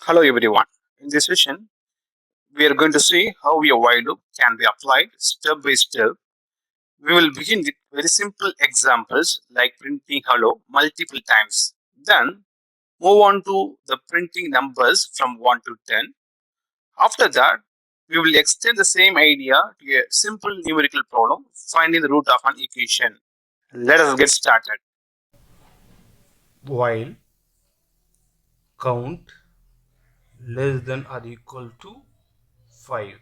Hello everyone. In this session, we are going to see how a while loop can be applied step by step. We will begin with very simple examples like printing hello multiple times. Then move on to the printing numbers from 1 to 10. After that, we will extend the same idea to a simple numerical problem, finding the root of an equation. Let us get started. While count less than or equal to 5,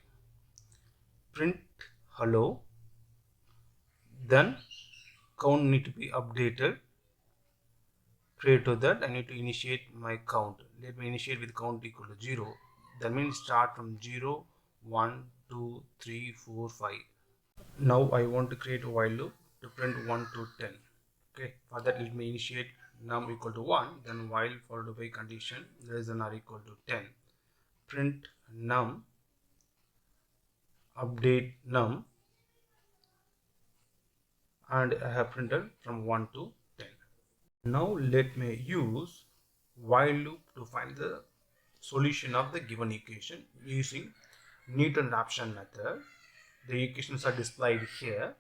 print hello, then count need to be updated. Prior to that, I need to initiate my count. Let me initiate with count equal to 0. That means start from 0, 1, 2, 3, 4, 5. Now I want to create a while loop to print 1 to 10. Okay, for that let me initiate num equal to 1, then while followed by condition less than or equal to 10. Print num, update num, and I have printed from 1 to 10. Now let me use while loop to find the solution of the given equation using Newton-Raphson method. The equations are displayed here.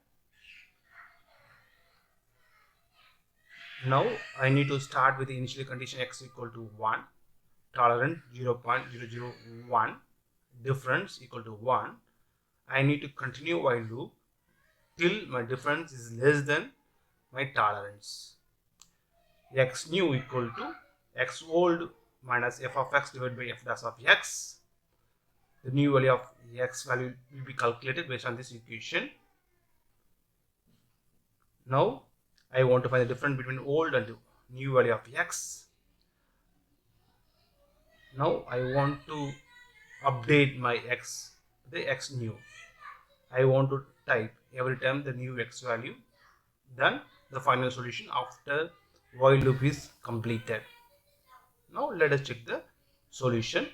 Now I need to start with the initial condition x equal to 1, tolerant 0.001, difference equal to 1. I need to continue while loop till my difference is less than my tolerance. X new equal to x old minus f of x divided by f dash of x. The new value of x value will be calculated based on this equation. Now I want to find the difference between old and new value of x. Now I want to update my x, the x new. I want to type every time the new x value, then the final solution after while loop is completed. Now let us check the solution.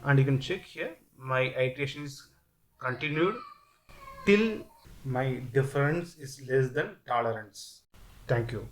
And you can check here my iteration is continued till my difference is less than tolerance. Thank you.